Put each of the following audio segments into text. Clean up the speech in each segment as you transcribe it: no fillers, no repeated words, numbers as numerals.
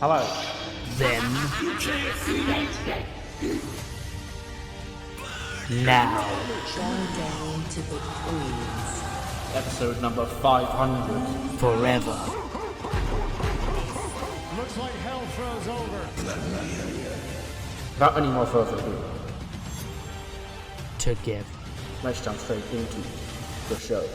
Hello. Then, now, Countdown to the queens. Episode number 500. forever. Looks like hell froze over. Without any more further ado, Together. let's jump straight into the show.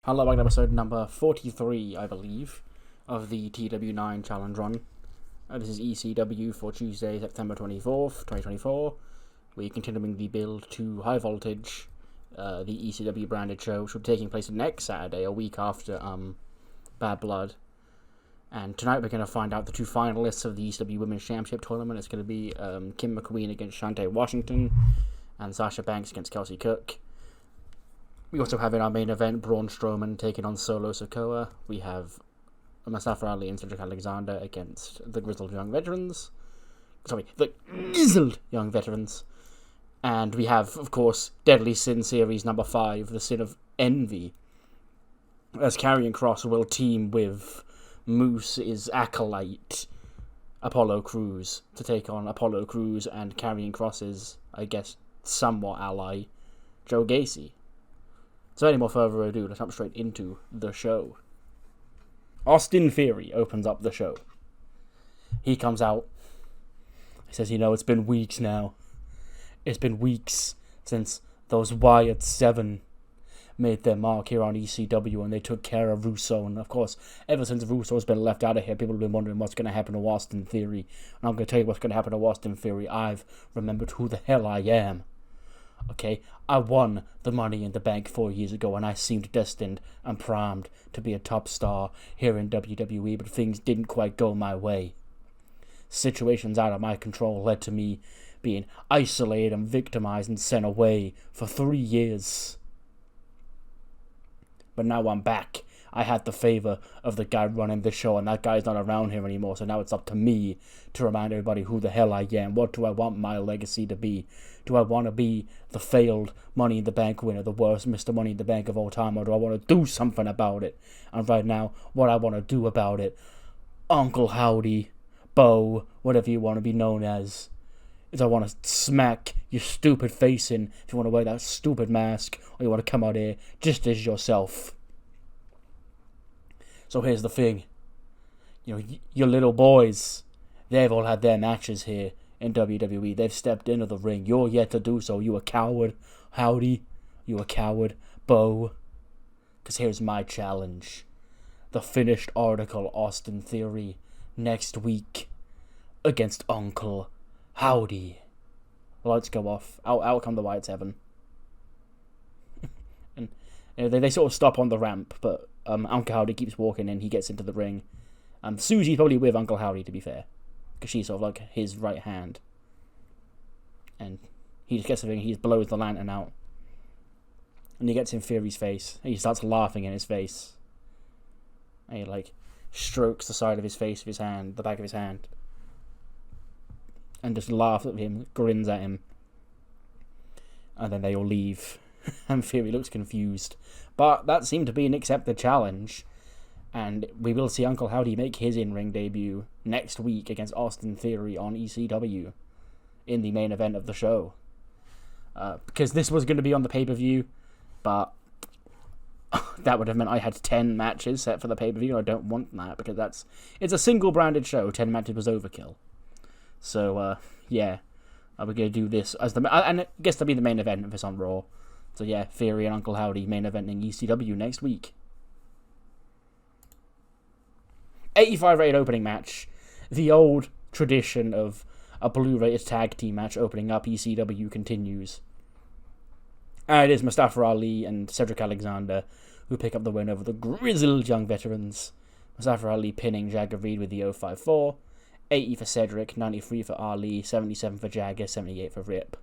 Hello, welcome to episode number 43, I believe, of the TEW IX Challenge Run. This is ECW for Tuesday, September 24th, 2024. We're continuing the build to High Voltage, the ECW branded show, which will be taking place next Saturday, a week after Bad Blood. And tonight we're going to find out the two finalists of the ECW Women's Championship Tournament. It's going to be Kim McQueen against Shante Washington, and Sasha Banks against Kelsey Cook. We also have in our main event Braun Strowman taking on Solo Sikoa. We have Mustafa Ali and Cedric Alexander against the Grizzled Young Veterans. The Grizzled Young Veterans. And we have, of course, Deadly Sin Series number 5, The Sin of Envy, as Karrion Kross will team with Moose's acolyte, Apollo Crews, to take on Apollo Crews and Karrion Kross's, I guess, somewhat ally, Joe Gacy. So any more further ado, let's jump straight into the show. Austin Theory opens up the show. He comes out. He says, it's been weeks now. It's been weeks since those Wyatt 7 made their mark here on ECW and they took care of Russo. And of course, ever since Russo's been left out of here, people have been wondering what's going to happen to Austin Theory. And I'm going to tell you what's going to happen to Austin Theory. I've remembered who the hell I am. Okay, I won the Money in the Bank 4 years ago and I seemed destined and primed to be a top star here in WWE, but things didn't quite go my way. Situations out of my control led to me being isolated and victimized and sent away for 3 years. But now I'm back. I had the favor of the guy running the show, and that guy's not around here anymore, so now it's up to me to remind everybody who the hell I am. What do I want my legacy to be? Do I want to be the failed Money in the Bank winner, the worst Mr. Money in the Bank of all time, or do I want to do something about it? And right now, what I want to do about it, Uncle Howdy, Bo, whatever you want to be known as, is I want to smack your stupid face in if you want to wear that stupid mask, or you want to come out here just as yourself. So here's the thing. Your little boys, they've all had their matches here in WWE. They've stepped into the ring. You're yet to do so. You a coward, Howdy. You a coward, Bo. Because here's my challenge. The finished article, Austin Theory, next week against Uncle Howdy. Lights go off. Out come the Wyatt 7. And they sort of stop on the ramp, but Uncle Howdy keeps walking in. He gets into the ring. Susie's probably with Uncle Howdy, to be fair, because she's sort of like his right hand. And he just gets the ring. He just blows the lantern out, and he gets in Theory's face. And he starts laughing in his face. And he strokes the side of his face with his hand, the back of his hand, and just laughs at him, grins at him. And then they all leave. And Theory looks confused. But that seemed to be an accepted challenge. And we will see Uncle Howdy make his in-ring debut next week against Austin Theory on ECW in the main event of the show. Because this was going to be on the pay-per-view, but that would have meant I had 10 matches set for the pay-per-view. I don't want that because it's a single-branded show. 10 matches was overkill. So, yeah. We're going to do this as and I guess that'll be the main event if it's on Raw. So yeah, Theory and Uncle Howdy main eventing ECW next week. 85 rated opening match. The old tradition of a blue rated tag team match opening up ECW continues. And it is Mustafa Ali and Cedric Alexander who pick up the win over the Grizzled Young Veterans. Mustafa Ali pinning Jagger Reed with the 054. 80 for Cedric, 93 for Ali, 77 for Jagger, 78 for Riott.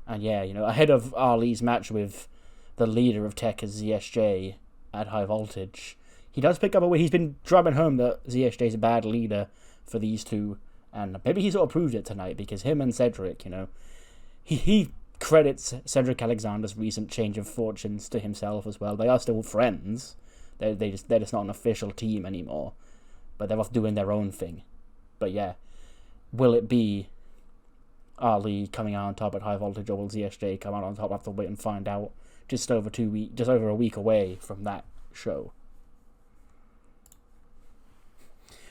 And yeah, ahead of Ali's match with the leader of Tech as ZSJ at High Voltage, he does pick up a win. He's been driving home that ZSJ is a bad leader for these two, and maybe he sort of proved it tonight because him and Cedric, he credits Cedric Alexander's recent change of fortunes to himself as well. They are still friends. They're just not an official team anymore. But they're off doing their own thing. But yeah, will it be Ali coming out on top at High Voltage, or will ZSJ come out on top? I'll have to wait and find out. Just over a week away from that show.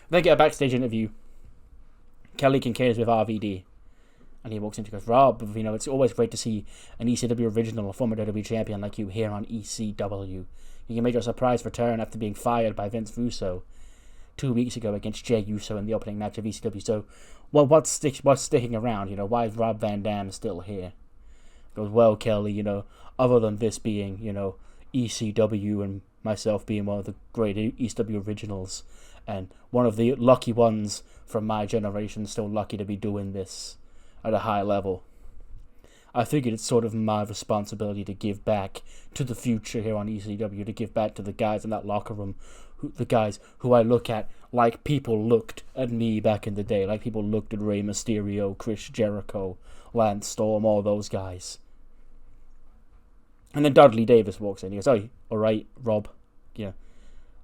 They get a backstage interview. Kelly Kincaid is with RVD. And he walks in and goes, Rob, it's always great to see an ECW original, a former WWE champion like you here on ECW. You made your surprise return after being fired by Vince Russo 2 weeks ago against Jey Uso in the opening match of ECW. So, well, what's sticking around? Why is Rob Van Dam still here? He goes, well, Kelly, other than this being, ECW and myself being one of the great ECW originals, and one of the lucky ones from my generation, still lucky to be doing this at a high level, I figured it's sort of my responsibility to give back to the future here on ECW, to give back to the guys in that locker room, the guys who I look at like people looked at me back in the day, like people looked at Rey Mysterio, Chris Jericho, Lance Storm, all those guys. And then Dudley Davis walks in. He goes, oh, all right, Rob.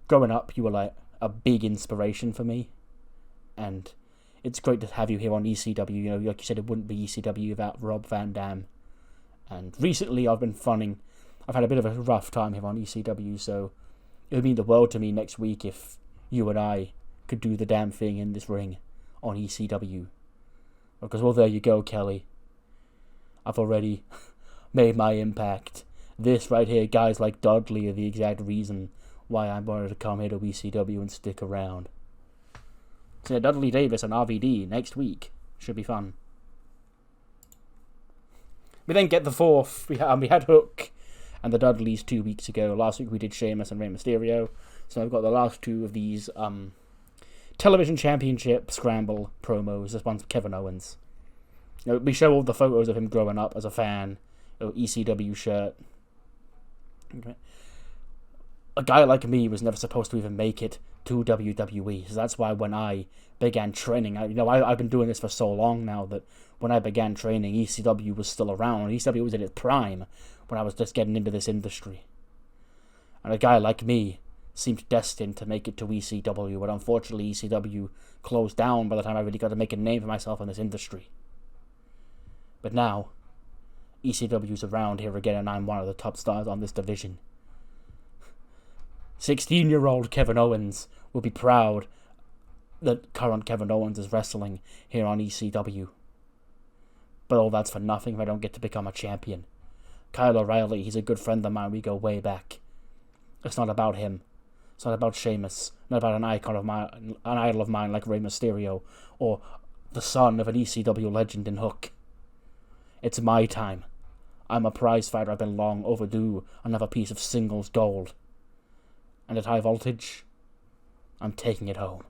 Growing up, you were like a big inspiration for me. And it's great to have you here on ECW. Like you said, it wouldn't be ECW without Rob Van Dam. And recently I've had a bit of a rough time here on ECW, so it would mean the world to me next week if you and I could do the damn thing in this ring on ECW. Because, well, there you go, Kelly. I've already made my impact. This right here, guys like Dudley, are the exact reason why I wanted to come here to ECW and stick around. So yeah, Dudley Davis and RVD next week. Should be fun. We then get the fourth. We had Hook and the Dudleys 2 weeks ago. Last week we did Sheamus and Rey Mysterio. So I've got the last two of these television championship scramble promos. This one's Kevin Owens. We show all the photos of him growing up as a fan. ECW shirt. Okay. A guy like me was never supposed to even make it to WWE. So that's why when I began training, I've been doing this for so long now that when I began training, ECW was still around. ECW was in its prime when I was just getting into this industry. And a guy like me seemed destined to make it to ECW, but unfortunately ECW closed down by the time I really got to make a name for myself in this industry. But now, ECW's around here again, and I'm one of the top stars on this division. 16-year-old Kevin Owens will be proud that current Kevin Owens is wrestling here on ECW. But all that's for nothing if I don't get to become a champion. Kyle O'Reilly, he's a good friend of mine. We go way back. It's not about him. It's not about Sheamus. Not about an idol of mine like Rey Mysterio, or the son of an ECW legend in Hook. It's my time. I'm a prize fighter. I've been long overdue another piece of singles gold. And at High Voltage, I'm taking it home.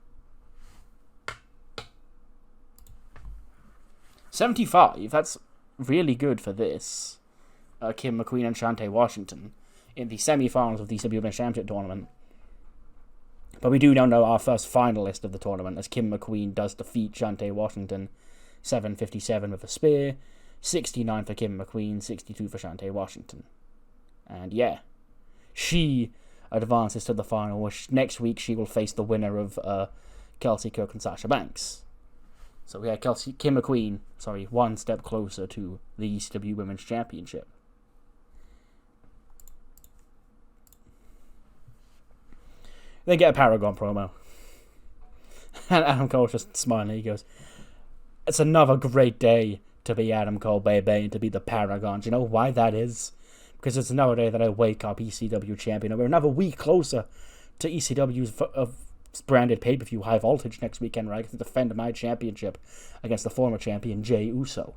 75, that's really good for this. Kim McQueen and Shantae Washington in the semi-finals of the ECW Women's Championship Tournament. But we do now know our first finalist of the tournament, as Kim McQueen does defeat Shantae Washington 7:57 with a spear, 69 for Kim McQueen, 62 for Shantae Washington. And yeah, she advances to the final, which next week she will face the winner of Kelsey Cook and Sasha Banks. So yeah, Kim McQueen, one step closer to the ECW Women's Championship. They get a Paragon promo. And Adam Cole's just smiling. He goes, it's another great day to be Adam Cole, baby, and to be the Paragon. Do you know why that is? Because it's another day that I wake up ECW champion. We're another week closer to ECW's branded pay-per-view High Voltage next weekend, right? To defend my championship against the former champion Jey Uso.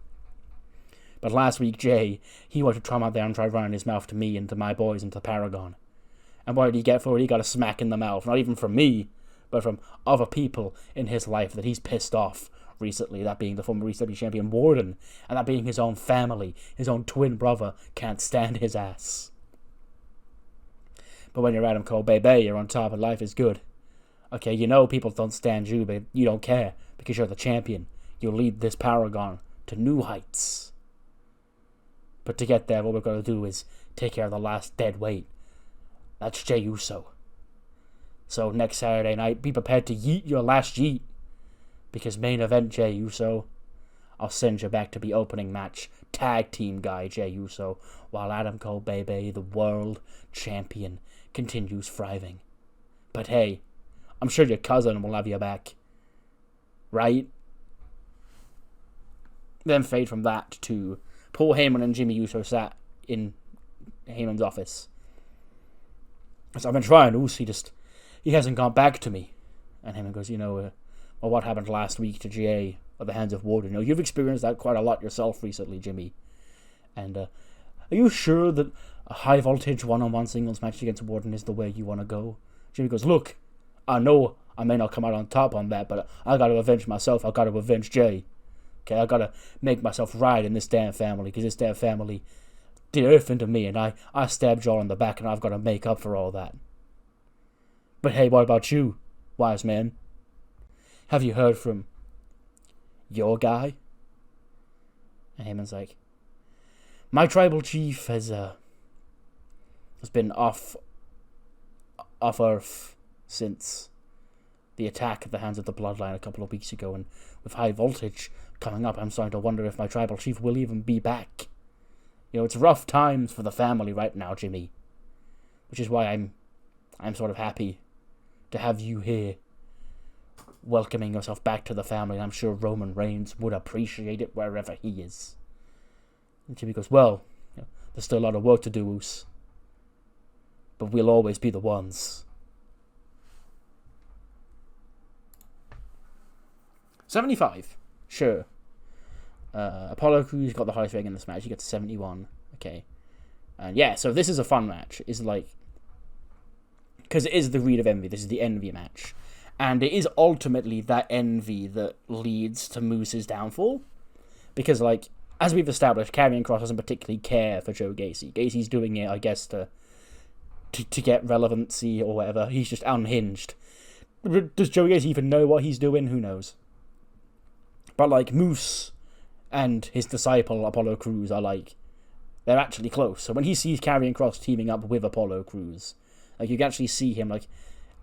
But last week, Jey, he wanted to come out there and try running his mouth to me and to my boys and to Paragon. And what did he get for it? He got a smack in the mouth. Not even from me, but from other people in his life that he's pissed off recently. That being the former ECW champion Warden, and that being his own family. His own twin brother can't stand his ass. But when you're Adam Cole, baby, you're on top and life is good. Okay, people don't stand you, but you don't care because you're the champion. You'll lead this Paragon to new heights. But to get there, what we're going to do is take care of the last dead weight. That's Jey Uso. So next Saturday night, be prepared to yeet your last yeet. Because main event Jey Uso, I'll send you back to be opening match tag team guy Jey Uso, while Adam Cole, baby, the world champion, continues thriving. But hey, I'm sure your cousin will have you back. Right? Then fade from that to Paul Heyman and Jimmy Uso sat in Heyman's office. So I've been trying, he hasn't gone back to me. And Heyman goes, well, what happened last week to Jey at the hands of Warden? You've experienced that quite a lot yourself recently, Jimmy. And are you sure that a high voltage one-on-one singles match against Warden is the way you want to go? Jimmy goes, look, I know I may not come out on top on that, but I got to avenge myself. I got to avenge Jey. Okay, I got to make myself right in this damn family, because this damn family did everything to me, and I stabbed y'all in the back, and I've got to make up for all that. But hey, what about you, wise man? Have you heard from your guy? And Heyman's like, my tribal chief has been off Earth since the attack at the hands of the Bloodline a couple of weeks ago, and with high voltage coming up, I'm starting to wonder if my tribal chief will even be back. It's rough times for the family right now, Jimmy. Which is why I'm sort of happy to have you here, welcoming yourself back to the family. I'm sure Roman Reigns would appreciate it wherever he is. And Jimmy goes, well, there's still a lot of work to do, Oos. But we'll always be the ones. 75. Sure. Apollo Crews got the highest rating in this match. He gets 71. Okay. And yeah, so this is a fun match. It's like, because it is the Reed of Envy. This is the Envy match. And it is ultimately that envy that leads to Moose's downfall. Because, like, as we've established, Karrion Kross doesn't particularly care for Joe Gacy. Gacy's doing it, I guess, to get relevancy or whatever. He's just unhinged. Does Joe Gacy even know what he's doing? Who knows? But, like, Moose and his disciple, Apollo Crews, are, like, they're actually close. So when he sees Karrion Kross teaming up with Apollo Crews, like, you can actually see him, like,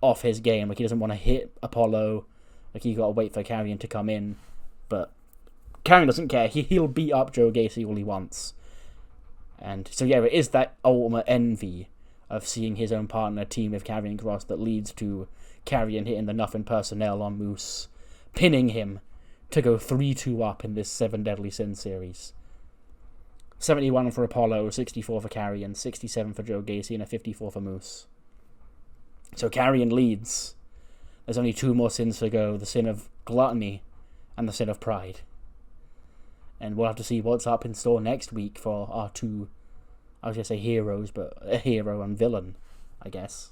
off his game. Like, he doesn't want to hit Apollo. Like, you got to wait for Karrion to come in. But Karrion doesn't care. He'll beat up Joe Gacy all he wants. And so, yeah, it is that ultimate envy of seeing his own partner team with Karrion Kross that leads to Karrion hitting the Nothing personnel on Moose, pinning him to go 3-2 up in this 7 Deadly Sins series. 71 for Apollo, 64 for Karrion, 67 for Joe Gacy, and a 54 for Moose. So Karrion leads. There's only 2 more sins to go, the sin of gluttony and the sin of pride. And we'll have to see what's up in store next week for our 2, I was going to say heroes, but a hero and villain, I guess.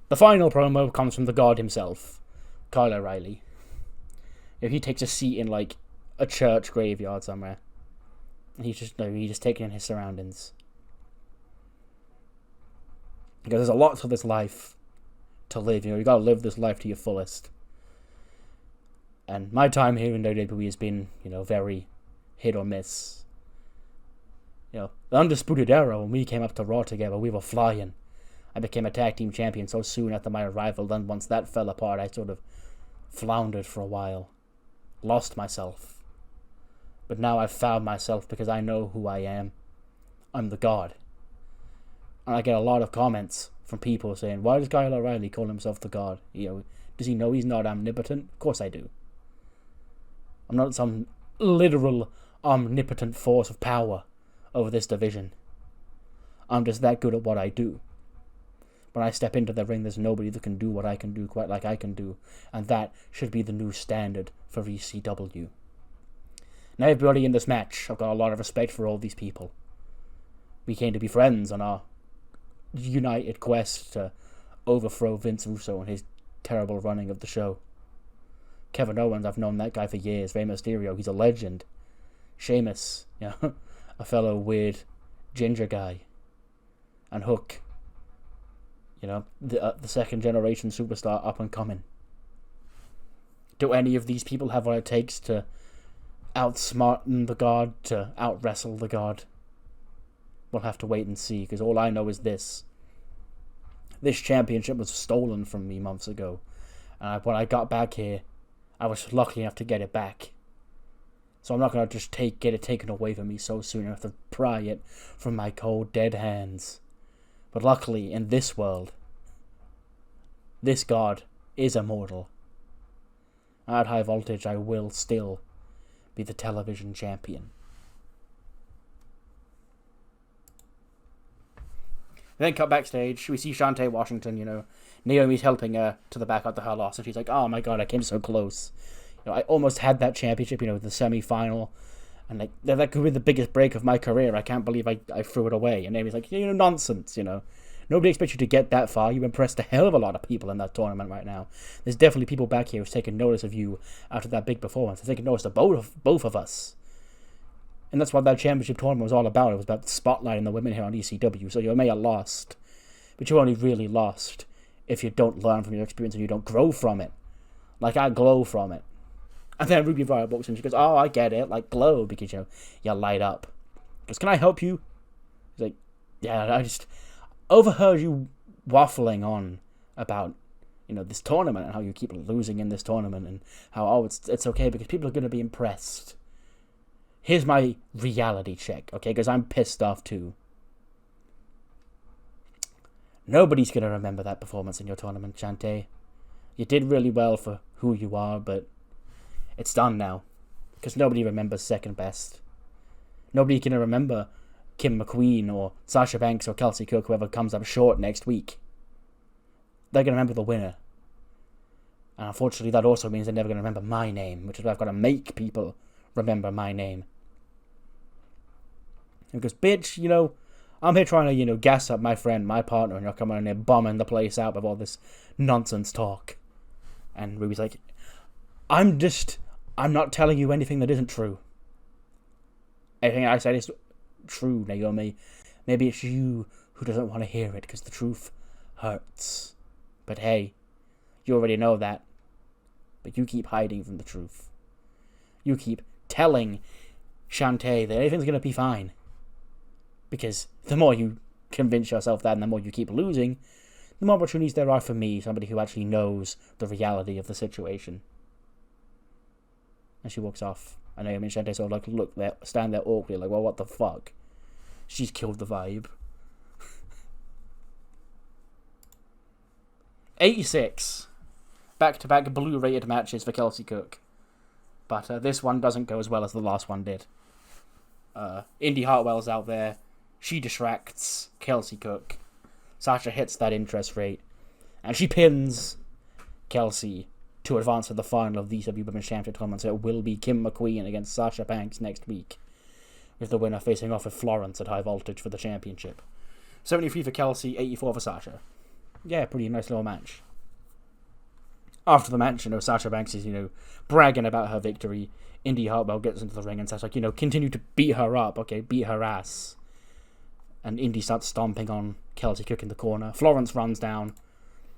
The final promo comes from the god himself, Kyle O'Reilly. He takes a seat in, like, a church graveyard somewhere. And he's just taking in his surroundings. Because there's a lot to this life to live. You gotta live this life to your fullest. And my time here in WWE has been, very hit or miss. The Undisputed Era, when we came up to Raw together, we were flying. I became a tag team champion so soon after my arrival. Then once that fell apart, I sort of floundered for a while. Lost myself. But now I've found myself because I know who I am. I'm the god. And I get a lot of comments from people saying, why does Kyle O'Reilly call himself the god? Does he know he's not omnipotent? Of course I do. I'm not some literal omnipotent force of power over this division. I'm just that good at what I do. When I step into the ring, there's nobody that can do what I can do quite like I can do. And that should be the new standard for ECW. Now, everybody in this match, I've got a lot of respect for all these people. We came to be friends on our united quest to overthrow Vince Russo and his terrible running of the show. Kevin Owens, I've known that guy for years. Rey Mysterio, he's a legend. Sheamus, a fellow weird ginger guy. And Hook, the second generation superstar up and coming. Do any of these people have what it takes to outsmarten the god, to out-wrestle the god? we'll have to wait and see, because all I know is this. This championship was stolen from me months ago. And when I got back here, I was lucky enough to get it back. So I'm not going to just get it taken away from me so soon. I have to pry it from my cold, dead hands. But luckily, in this world, this god is immortal. At High Voltage, I will still be the television champion. Then cut backstage, we see Shantae Washington, Naomi's helping her to the back after her loss, and she's like, oh my god, I came so close. I almost had that championship, the semi-final, and that could be the biggest break of my career. I can't believe I threw it away. And Naomi's like, nonsense, Nobody expects you to get that far. You've impressed a hell of a lot of people in that tournament right now. There's definitely people back here who's taken notice of you after that big performance. They've taken notice of both of us. And that's what that championship tournament was all about. It was about spotlighting the women here on ECW. So you may have lost, but you only really lost if you don't learn from your experience and you don't grow from it. Like I glow from it. And then Ruby Riott walks in and she goes, oh, I get it. Like glow because, you light up. Goes, can I help you? He's like, yeah, I just overheard you waffling on about, this tournament and how you keep losing in this tournament and how, it's okay because people are going to be impressed. Here's my reality check, okay? Because I'm pissed off too. Nobody's going to remember that performance in your tournament, Shantae. You did really well for who you are, but it's done now. Because nobody remembers second best. Nobody can remember Kim McQueen or Sasha Banks or Kelsey Cook, whoever comes up short next week. They're going to remember the winner. And unfortunately, that also means they're never going to remember my name, which is why I've got to make people remember my name. Because, bitch, I'm here trying to, gas up my friend, my partner, and you're coming in there bombing the place out with all this nonsense talk. And Ruby's like, I'm not telling you anything that isn't true. Everything I said is true, Naomi. Maybe it's you who doesn't want to hear it because the truth hurts. But hey, you already know that. But you keep hiding from the truth. You keep telling Shantae that everything's going to be fine. Because the more you convince yourself that and the more you keep losing, the more opportunities there are for me, somebody who actually knows the reality of the situation. And she walks off. And Naomi and Shantae sort of look there, stand there awkwardly, like, well, what the fuck? She's killed the vibe. 86. Back-to-back blue-rated matches for Kelsey Cook. But this one doesn't go as well as the last one did. Indy Hartwell's out there. She distracts Kelsey Cook. Sasha hits that interest rate. And she pins Kelsey to advance to the final of the ECW Women's Championship tournament. So it will be Kim McQueen against Sasha Banks next week, with the winner facing off with Florence at High Voltage for the championship. 73 for Kelsey, 84 for Sasha. Yeah, pretty nice little match. After the match, Sasha Banks is, bragging about her victory. Indy Hartwell gets into the ring and says, continue to beat her up, okay, beat her ass. And Indy starts stomping on Kelsey Cook in the corner. Florence runs down.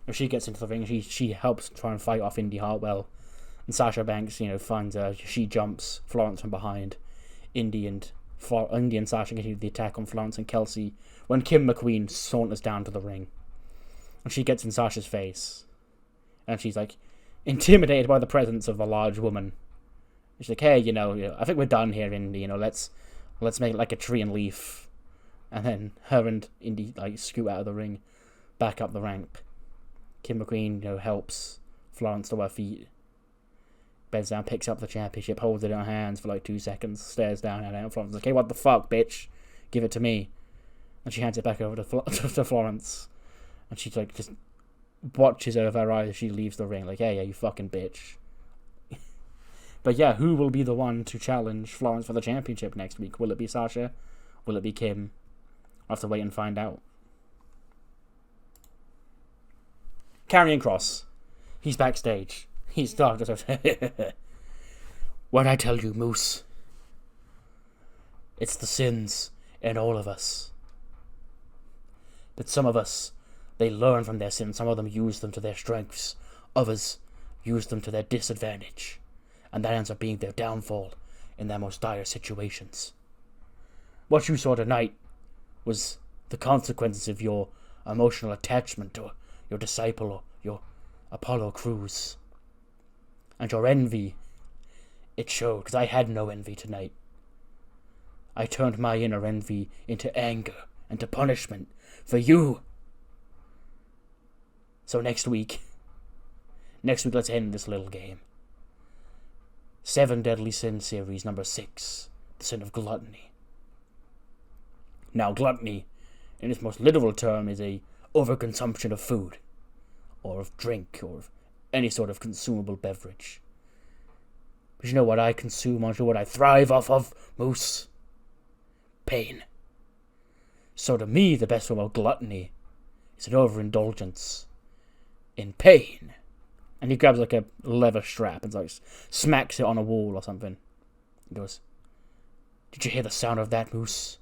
If she gets into the ring, she helps try and fight off Indy Hartwell. And Sasha Banks, finds her. She jumps Florence from behind. Indy and Sasha continue the attack on Florence and Kelsey when Kim McQueen saunters down to the ring. And she gets in Sasha's face. And she's, intimidated by the presence of a large woman. She's like, hey, I think we're done here, Indy. Let's make it like a tree and leaf. And then her and Indy, scoot out of the ring, back up the ramp. Kim McQueen, helps Florence to her feet. Bends down, picks up the championship, holds it in her hands for 2 seconds, stares down at it, and Florence is like, hey, what the fuck, bitch? Give it to me. And she hands it back over to Florence. And she, just watches her with her eyes as she leaves the ring, hey, yeah, you fucking bitch. But yeah, who will be the one to challenge Florence for the championship next week? Will it be Sasha? Will it be Kim? I'll have to wait and find out. Karrion Kross. He's backstage. He's talking to her. What'd I tell you, Moose? It's the sins in all of us. But some of us, they learn from their sins. Some of them use them to their strengths. Others use them to their disadvantage. And that ends up being their downfall in their most dire situations. What you saw tonight was the consequences of your emotional attachment to your disciple or your Apollo Crews. And your envy, it showed, because I had no envy tonight. I turned my inner envy into anger and to punishment for you. So next week, let's end this little game. 7 Deadly Sin Series number 6, the sin of gluttony. Now, gluttony, in its most literal term, is a overconsumption of food, or of drink, or of any sort of consumable beverage. But you know what I consume, or what I thrive off of, Moose? Pain. So to me, the best form of gluttony is an overindulgence in pain. And he grabs like a leather strap and like smacks it on a wall or something. He goes, "Did you hear the sound of that, Moose?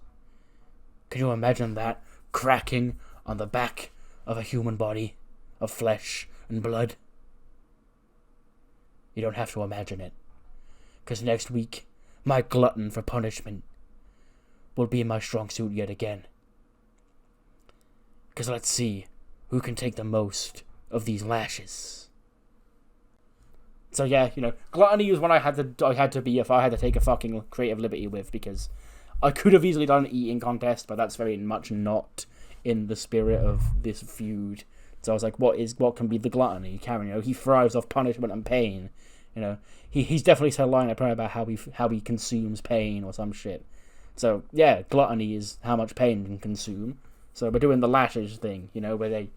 Can you imagine that cracking on the back of a human body of flesh and blood?" You don't have to imagine it, because next week, my glutton for punishment will be in my strong suit yet again. Because let's see who can take the most of these lashes. So yeah, gluttony was one I had to be if I had to take a fucking creative liberty with, because I could have easily done an eating contest, but that's very much not in the spirit of this feud. So I was like, what can be the gluttony? Karen, he thrives off punishment and pain. He's definitely said a line about how he consumes pain or some shit. So yeah, gluttony is how much pain you can consume. So we're doing the lashes thing, where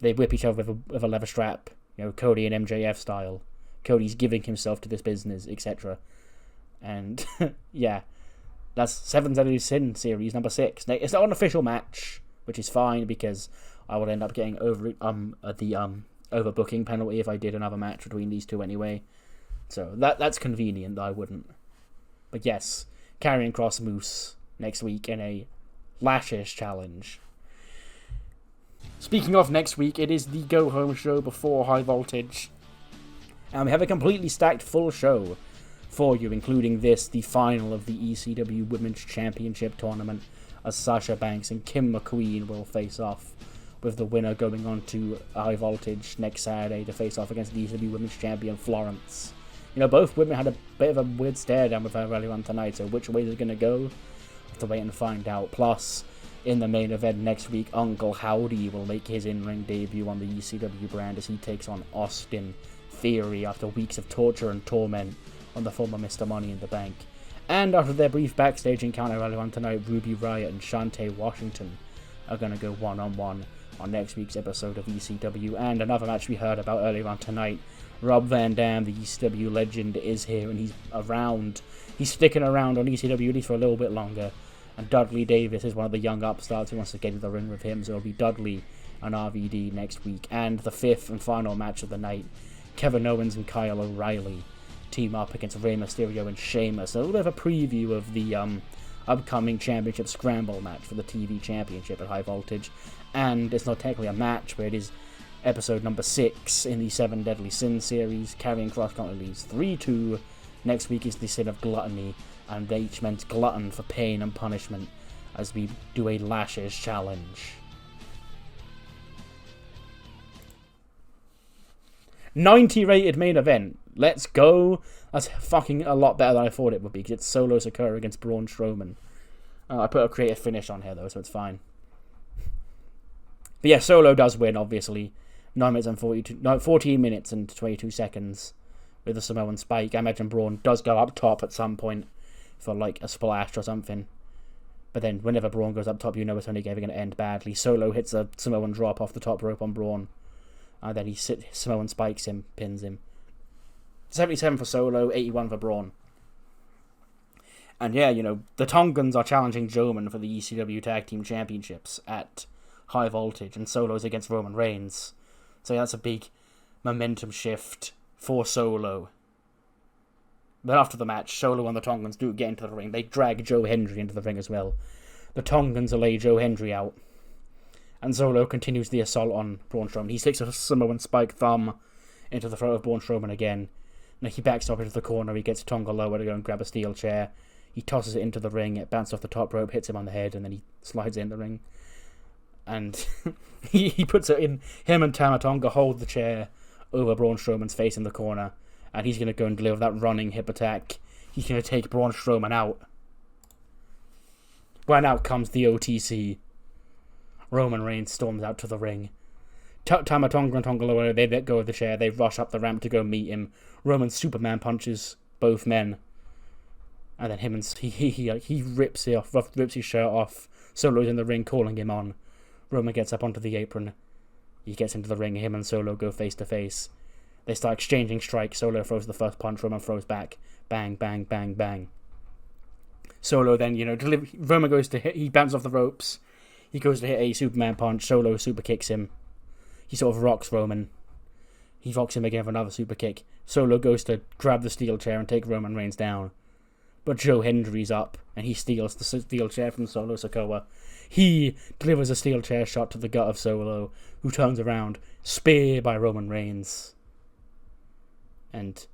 they whip each other with a leather strap, Cody and MJF style. Cody's giving himself to this business, etc. And yeah, that's 7 Deadly Sin Series number 6. It's not an official match, which is fine because I would end up getting the overbooking penalty if I did another match between these two anyway. So that's convenient that I wouldn't. But yes, Karrion Kross Moose next week in a Lashes challenge. Speaking of next week, it is the go-home show before High Voltage. And we have a completely stacked full show for you, including the final of the ECW Women's Championship Tournament, as Sasha Banks and Kim McQueen will face off, with the winner going on to High Voltage next Saturday to face off against the ECW Women's Champion Florence. Both women had a bit of a weird stare down with her earlier on tonight, so which way is it going to go? We'll have to wait and find out. Plus, in the main event next week, Uncle Howdy will make his in-ring debut on the ECW brand as he takes on Austin Theory after weeks of torture and torment on the former Mr. Money in the Bank. And after their brief backstage encounter earlier on tonight, Ruby Riott and Shantae Washington are going to go one-on-one on next week's episode of ECW. And another match we heard about earlier on tonight, Rob Van Dam, the ECW legend, is here and he's around. He's sticking around on ECW at least for a little bit longer. And Dudley Davis is one of the young upstarts who wants to get in the ring with him, so it'll be Dudley and RVD next week. And the 5th and final match of the night, Kevin Owens and Kyle O'Reilly team up against Rey Mysterio and Sheamus. A little bit of a preview of the upcoming championship scramble match for the TV championship at High Voltage. And it's not technically a match, but it is episode number 6 in the 7 Deadly Sin series. Karrion Kross currently leads 3-2. Next week is the Sin of Gluttony, and they each meant glutton for pain and punishment as we do a Lashes challenge. 90 rated main event. Let's go. That's fucking a lot better than I thought it would be, because it's Solo Sikoa against Braun Strowman. I put a creative finish on here though, so it's fine. But yeah, Solo does win, obviously. 14 minutes and 22 seconds with a Samoan spike. I imagine Braun does go up top at some point for like a splash or something. But then whenever Braun goes up top, it's only going to end badly. Solo hits a Samoan drop off the top rope on Braun. Then Samoan spikes him, pins him. 77 for Solo, 81 for Braun. And yeah, the Tongans are challenging Joman for the ECW Tag Team Championships at High Voltage, and Solo's against Roman Reigns. So yeah, that's a big momentum shift for Solo. But after the match, Solo and the Tongans do get into the ring. They drag Joe Hendry into the ring as well. The Tongans lay Joe Hendry out. And Solo continues the assault on Braun Strowman. He sticks a Samoan spike thumb into the throat of Braun Strowman again. He backs up into the corner. He gets Tonga lower to go and grab a steel chair. He tosses it into the ring. It bounces off the top rope, hits him on the head, and then he slides it in the ring. And he puts it in. Him and Tama Tonga hold the chair over Braun Strowman's face in the corner, and he's going to go and deliver that running hip attack. He's going to take Braun Strowman out. When out comes the OTC. Roman Reigns storms out to the ring. Tama Tonga and Tonga Loa, they let go of the chair. They rush up the ramp to go meet him. Roman Superman punches both men. And then he rips his shirt off. Solo's in the ring calling him on. Roman gets up onto the apron. He gets into the ring. Him and Solo go face to face. They start exchanging strikes. Solo throws the first punch. Roman throws back. Bang, bang, bang, bang. Solo then, Roman goes to hit. He bounces off the ropes. He goes to hit a Superman punch. Solo super kicks him. He sort of rocks Roman. He rocks him again for another super kick. Solo goes to grab the steel chair and take Roman Reigns down. But Joe Hendry's up, and he steals the steel chair from Solo Sikoa. He delivers a steel chair shot to the gut of Solo, who turns around. Spear by Roman Reigns. And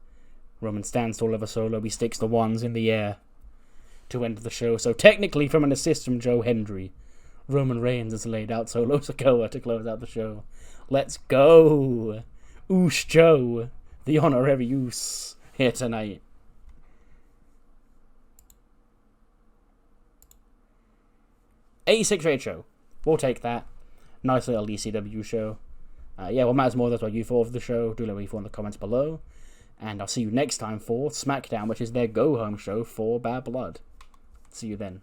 Roman stands tall over Solo. He sticks the ones in the air to end the show. So technically, from an assist from Joe Hendry, Roman Reigns has laid out Solo Sikoa to close out the show. Let's go! Oosh Joe, the honorary use, here tonight. '86 Raid Show. We'll take that. Nice little ECW show. What matters more, that's what you thought of the show. Do let me know in the comments below. And I'll see you next time for SmackDown, which is their go-home show for Bad Blood. See you then.